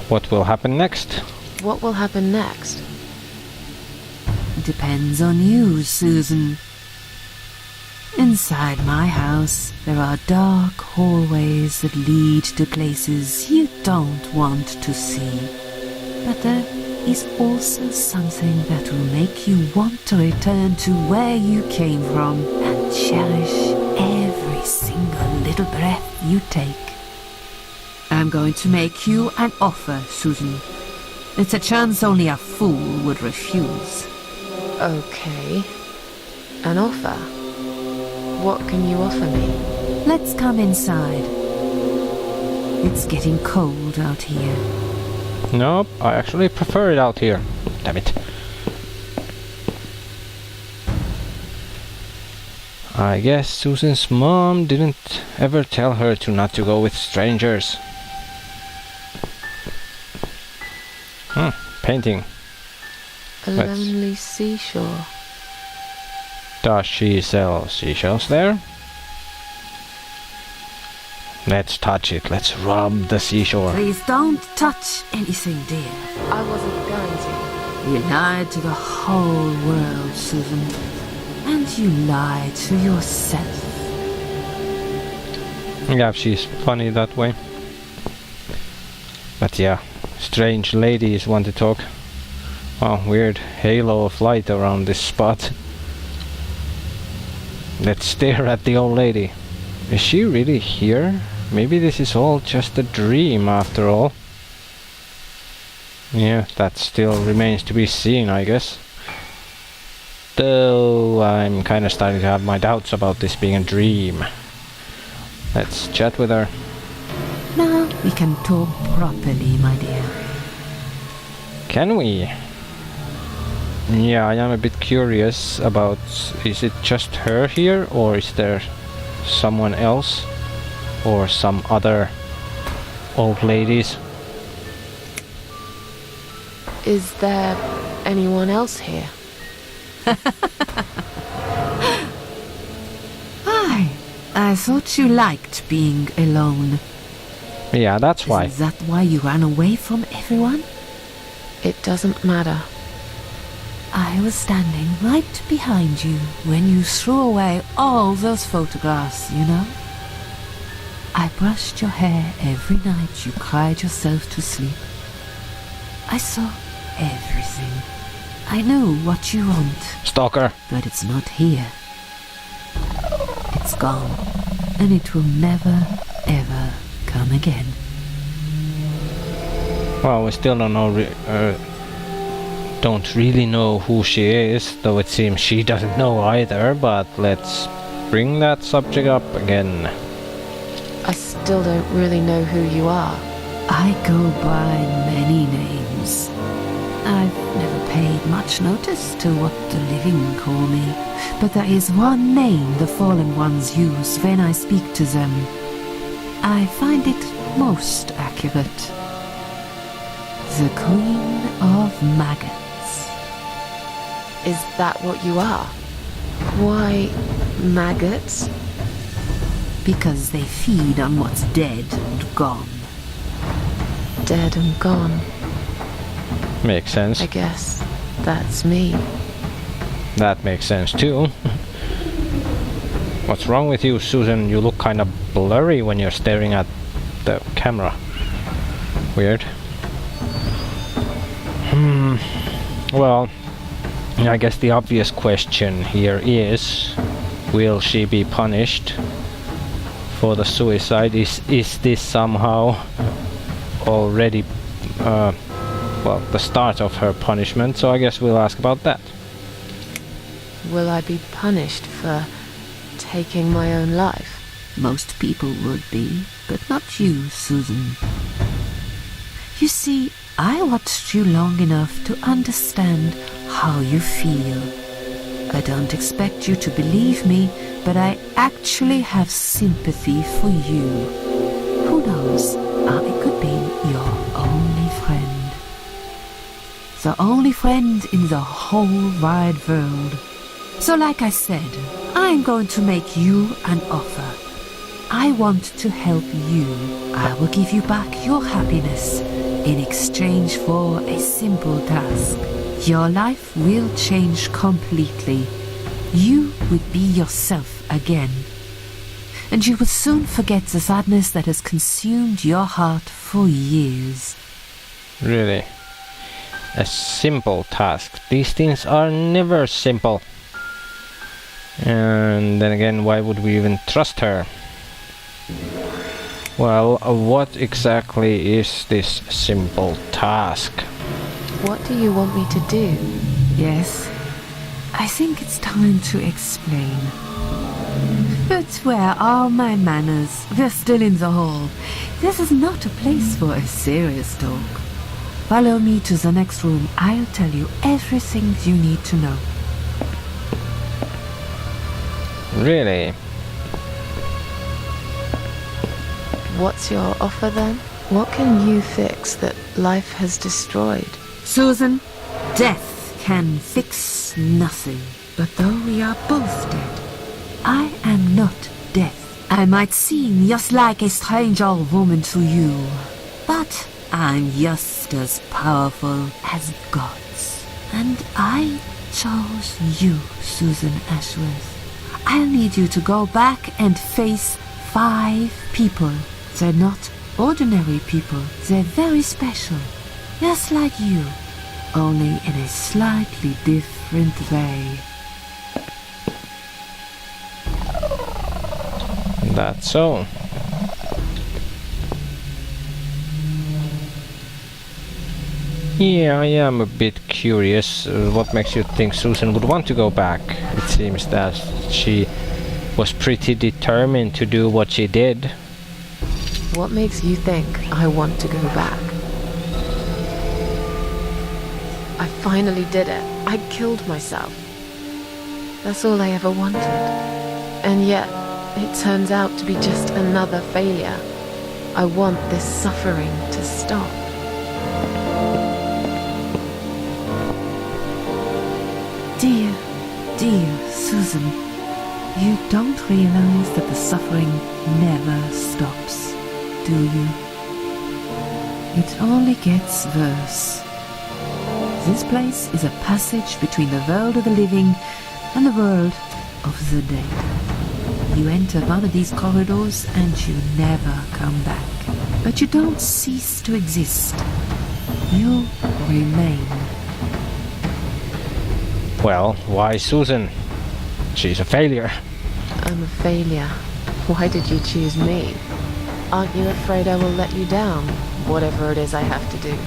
What will happen next? What will happen next? Depends on you, Susan. Inside my house, there are dark hallways that lead to places you don't want to see. But there is also something that will make you want to return to where you came from and cherish every single little breath you take. I'm going to make you an offer, Susan. It's a chance only a fool would refuse. Okay. An offer? What can you offer me? Let's come inside. It's getting cold out here. Nope, I actually prefer it out here. Damn it. I guess Susan's mom didn't ever tell her not to go with strangers. Painting. A lonely seashore. Does she sell seashells there? Let's touch it. Let's rub the seashore. Please don't touch anything, dear. I wasn't going to. You lied to the whole world, Susan. And you lied to yourself. Yeah, she's funny that way. But yeah, strange ladies want to talk. Wow, weird halo of light around this spot. Let's stare at the old lady. Is she really here? Maybe this is all just a dream after all. Yeah, that still remains to be seen, I guess. Though I'm kinda starting to have my doubts about this being a dream. Let's chat with her. Now we can talk properly, my dear. Can we? Yeah, I am a bit curious about, is it just her here, or is there someone else, or some other old ladies? Is there anyone else here? I thought you liked being alone. Yeah, that's why. Is that why you ran away from everyone? It doesn't matter. I was standing right behind you when you threw away all those photographs, you know? I brushed your hair every night you cried yourself to sleep. I saw everything. I knew what you want. Stalker. But it's not here. It's gone. And it will never, ever come again. Well, we still don't know, don't really know who she is, though it seems she doesn't know either, but let's bring that subject up again. I still don't really know who you are. I go by many names. I've never paid much notice to what the living call me, but there is one name the fallen ones use when I speak to them. I find it most accurate. The Queen of Maggots. Is that what you are? Why maggots? Because they feed on what's dead and gone. Dead and gone. Makes sense. I guess that's me. That makes sense too. What's wrong with you, Susan? You look kind of blurry when you're staring at the camera. Weird. Well, I guess the obvious question here is, will she be punished for the suicide? Is this somehow already well, the start of her punishment? So I guess we'll ask about that. Will I be punished for taking my own life? Most people would be, but not you, Susan. You see, I watched you long enough to understand how you feel. I don't expect you to believe me, but I actually have sympathy for you. Who knows, I could be your only friend. The only friend in the whole wide world. So like I said, I'm going to make you an offer. I want to help you. I will give you back your happiness in exchange for a simple task. Your life will change completely. You would be yourself again. And you will soon forget the sadness that has consumed your heart for years. Really? A simple task. These things are never simple. And then again, why would we even trust her? Well, what exactly is this simple task? What do you want me to do? Yes, I think it's time to explain. But where are my manners? They're still in the hall. This is not a place for a serious talk. Follow me to the next room. I'll tell you everything you need to know. Really? What's your offer then? What can you fix that life has destroyed? Susan, death can fix nothing. But though we are both dead, I am not death. I might seem just like a strange old woman to you, but I'm just as powerful as gods. And I chose you, Susan Ashworth. I'll need you to go back and face 5 people. They're not ordinary people. They're very special. Just like you, only in a slightly different way. That's so. Yeah, I am a bit curious. What makes you think Susan would want to go back? It seems that she was pretty determined to do what she did. What makes you think I want to go back? I finally did it. I killed myself. That's all I ever wanted. And yet, it turns out to be just another failure. I want this suffering to stop. Dear, dear Susan, you don't realize that the suffering never stops, do you? It only gets worse. This place is a passage between the world of the living and the world of the dead. You enter one of these corridors and you never come back. But you don't cease to exist. You remain. Well, why Susan? She's a failure. I'm a failure. Why did you choose me? Aren't you afraid I will let you down, whatever it is I have to do?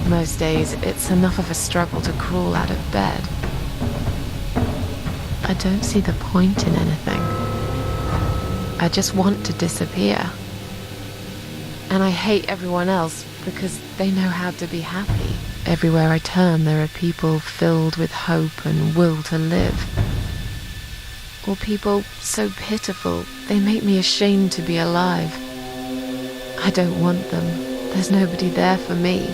Most days, it's enough of a struggle to crawl out of bed. I don't see the point in anything. I just want to disappear. And I hate everyone else because they know how to be happy. Everywhere I turn, there are people filled with hope and will to live. Or people so pitiful, they make me ashamed to be alive. I don't want them. There's nobody there for me.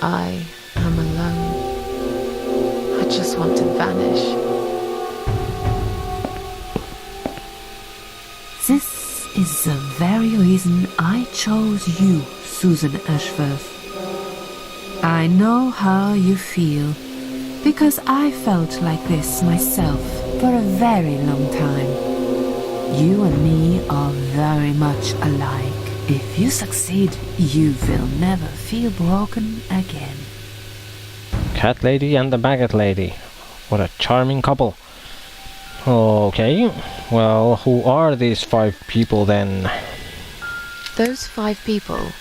I am alone. I just want to vanish. This is the very reason I chose you, Susan Ashworth. I know how you feel, because I felt like this myself for a very long time. You and me are very much alike. If you succeed, you will never feel broken again. Cat lady and the baguette lady. What a charming couple. Okay, well, who are these 5 people then? Those 5 people,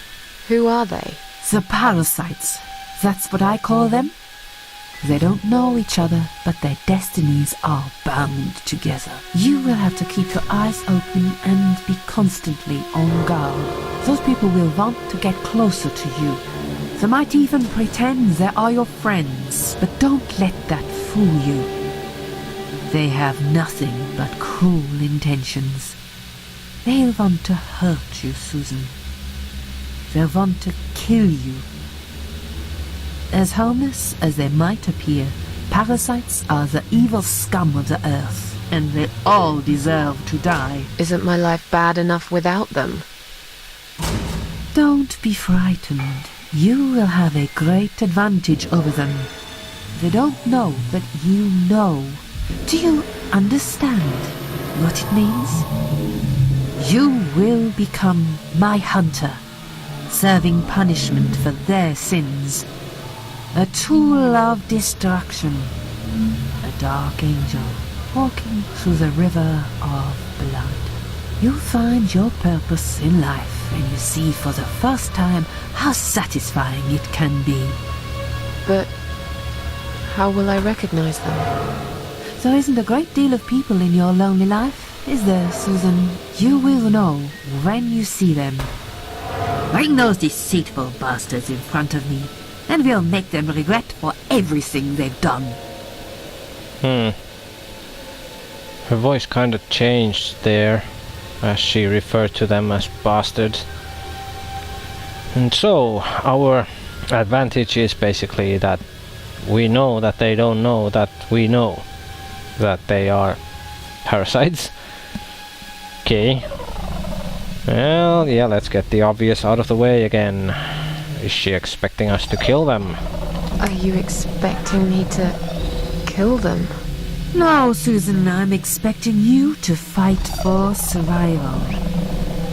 who are they? The parasites. That's what I call them. They don't know each other, but their destinies are bound together. You will have to keep your eyes open and be constantly on guard. Those people will want to get closer to you. They might even pretend they are your friends, but don't let that fool you. They have nothing but cruel intentions. They'll want to hurt you, Susan. They'll want to kill you. As harmless as they might appear, parasites are the evil scum of the earth. and they all deserve to die. Isn't my life bad enough without them? Don't be frightened. You will have a great advantage over them. They don't know that you know. Do you understand what it means? You will become my hunter, serving punishment for their sins. A tool of destruction. A dark angel walking through the river of blood. You'll find your purpose in life and you see for the first time how satisfying it can be. But how will I recognize them? There isn't a great deal of people in your lonely life, is there, Susan? You will know when you see them. Bring those deceitful bastards in front of me, and we'll make them regret for everything they've done. Her voice kind of changed there as she referred to them as bastards. And so our advantage is basically that we know that they don't know that we know that they are parasites. Okay. Well, yeah, let's get the obvious out of the way again. Is she expecting us to kill them? Are you expecting me to kill them? No, Susan, I'm expecting you to fight for survival.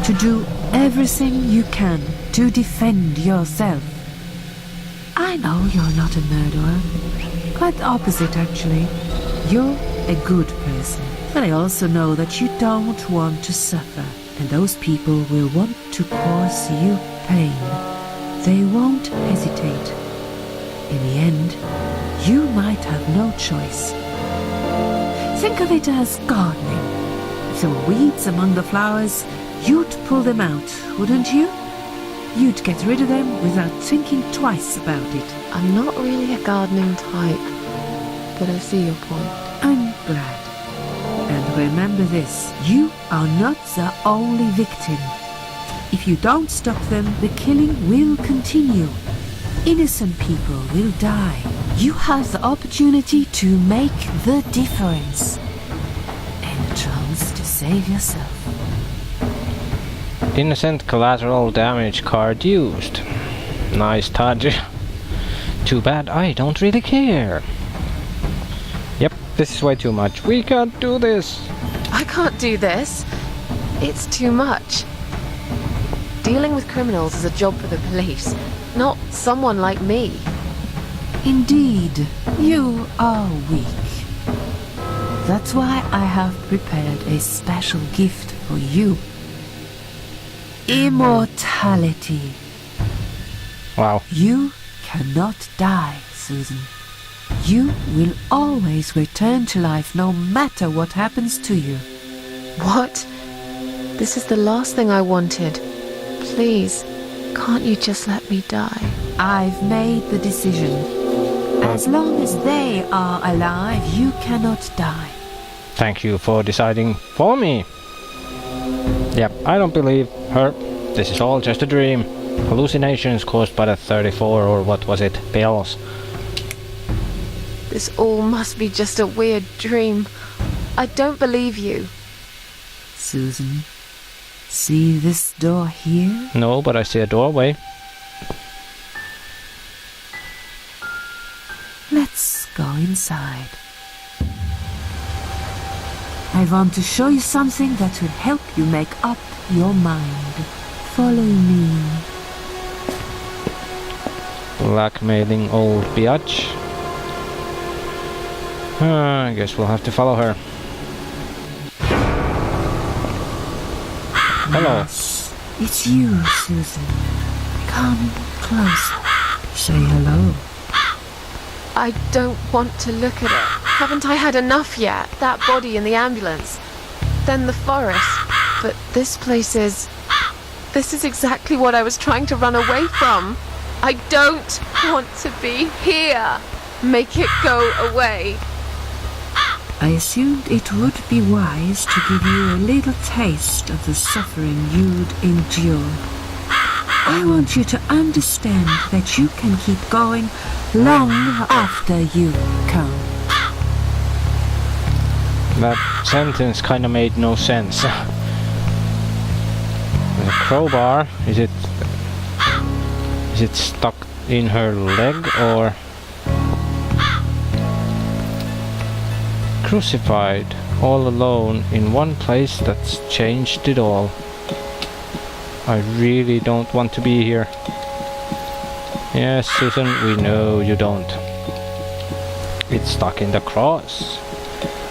To do everything you can to defend yourself. I know you're not a murderer. Quite the opposite, actually. You're a good person. But I also know that you don't want to suffer, and those people will want to cause you pain. They won't hesitate. In the end, you might have no choice. Think of it as gardening. If there were weeds among the flowers, you'd pull them out, wouldn't you? You'd get rid of them without thinking twice about it. I'm not really a gardening type, but I see your point. I'm glad. And remember this, you are not the only victim. If you don't stop them, the killing will continue. Innocent people will die. You have the opportunity to make the difference. And a chance to save yourself. Innocent collateral damage card used. Nice touch. Too bad I don't really care. Yep, this is way too much. We can't do this. I can't do this. It's too much. Dealing with criminals is a job for the police, not someone like me. Indeed, you are weak. That's why I have prepared a special gift for you. Immortality. Wow. You cannot die, Susan. You will always return to life no matter what happens to you. What? This is the last thing I wanted. Please, can't you just let me die? I've made the decision. As long as they are alive, you cannot die. Thank you for deciding for me. Yep, I don't believe her. This is all just a dream. Hallucinations caused by the 34 or what was it, pills. This all must be just a weird dream. I don't believe you. Susan, see this door here? No, but I see a doorway. Let's go inside. I want to show you something that will help you make up your mind. Follow me. Blackmailing old biatch. I guess we'll have to follow her. Hello. Yes, it's you, Susan. Come closer. Say hello. I don't want to look at it. Haven't I had enough yet? That body in the ambulance. Then the forest. But this place is... This is exactly what I was trying to run away from. I don't want to be here. Make it go away. I assumed it would be wise to give you a little taste of the suffering you'd endure. I want you to understand that you can keep going long after you come. That sentence kind of made no sense. The crowbar, is it stuck in her leg or crucified all alone in one place? That's changed it all. I really don't want to be here. Yes, Susan, we know you don't. It's stuck in the cross.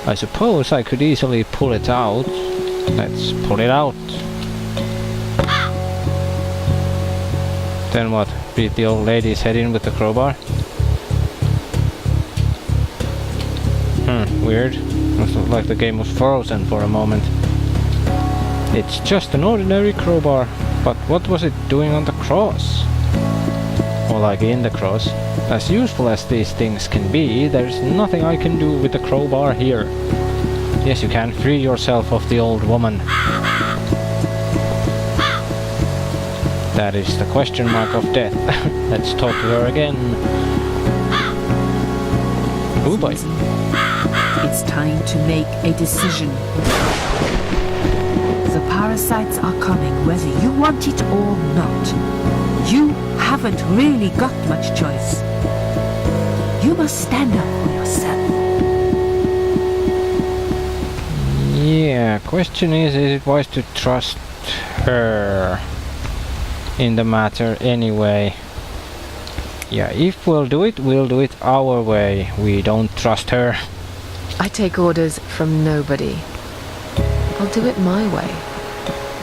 I suppose I could easily pull it out. Let's pull it out. Then what? Beat the old lady's head in with the crowbar? Weird. Looks like the game was frozen for a moment. It's just an ordinary crowbar. But what was it doing on the cross? Or like in the cross? As useful as these things can be, there's nothing I can do with the crowbar here. Yes, you can free yourself of the old woman. That is the question mark of death. Let's talk to her again. Oh boy. It's time to make a decision. The parasites are coming whether you want it or not. You haven't really got much choice. You must stand up for yourself. Yeah, question is it wise to trust her in the matter anyway? Yeah, if we'll do it our way. We don't trust her. I take orders from nobody. I'll do it my way.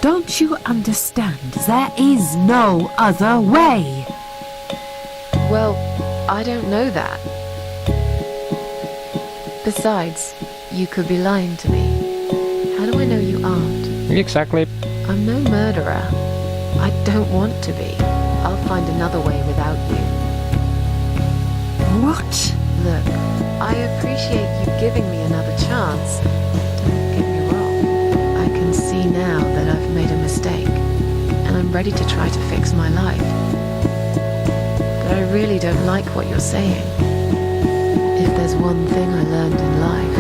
Don't you understand? There is no other way. Well, I don't know that. Besides, you could be lying to me. How do I know you aren't? Exactly. I'm no murderer. I don't want to be. I'll find another way without you. What? Look, I appreciate you giving me another chance. Don't get me wrong. I can see now that I've made a mistake, and I'm ready to try to fix my life. But I really don't like what you're saying. If there's one thing I learned in life,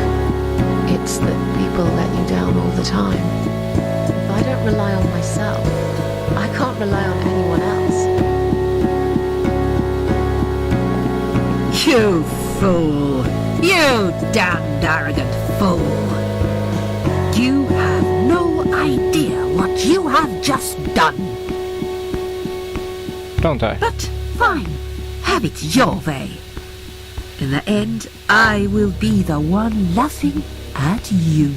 it's that people let you down all the time. If I don't rely on myself, I can't rely on anyone else. You fool! You damned arrogant fool! You have no idea what you have just done. Don't I? But fine, have it your way. In the end, I will be the one laughing at you.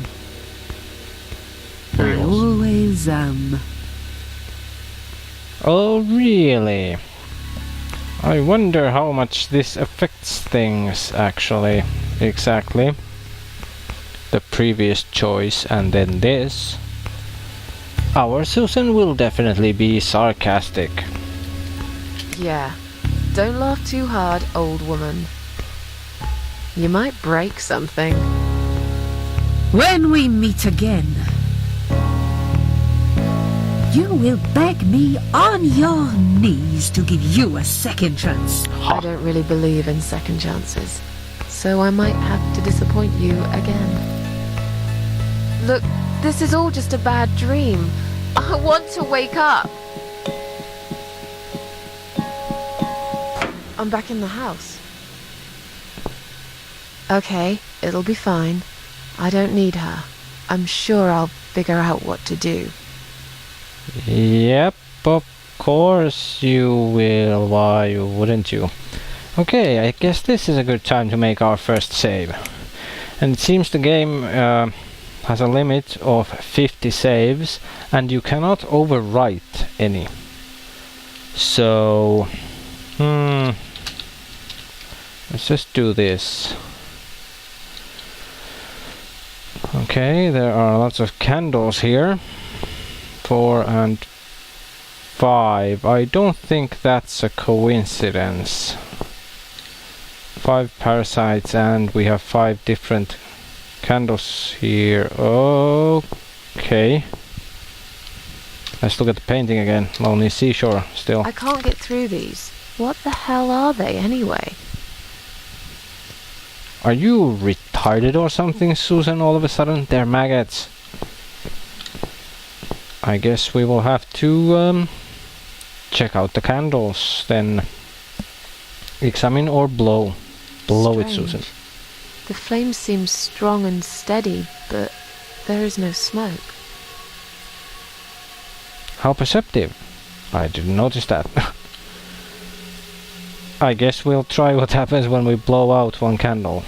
I always am. Oh, really? I wonder how much this affects things, actually. Exactly. The previous choice and then this. Our Susan will definitely be sarcastic. Yeah, don't laugh too hard, old woman. You might break something. When we meet again, you will beg me on your knees to give you a second chance. I don't really believe in second chances, so I might have to disappoint you again. Look, this is all just a bad dream. I want to wake up. I'm back in the house. Okay, it'll be fine. I don't need her. I'm sure I'll figure out what to do. Yep, of course you will. Why wouldn't you? Okay, I guess this is a good time to make our first save. And it seems the game has a limit of 50 saves, and you cannot overwrite any. So, let's just do this. Okay, there are lots of candles here. 4 and 5. I don't think that's a coincidence. 5 parasites and we have 5 different candles here. Okay. Let's look at the painting again. Lonely seashore still. I can't get through these. What the hell are they anyway? Are you retarded or something, Susan, all of a sudden? They're maggots. I guess we will have to check out the candles, then examine or blow. Blow it, Strange. Susan. The flame seems strong and steady, but there is no smoke. How perceptive. I didn't notice that. I guess we'll try what happens when we blow out one candle.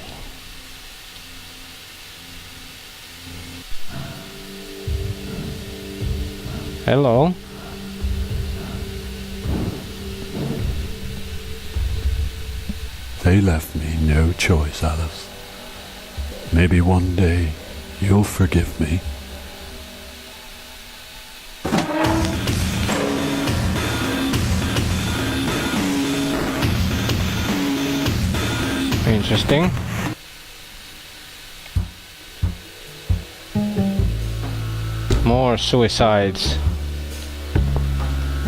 Hello. They left me no choice, Alice. Maybe one day you'll forgive me. Interesting. More suicides.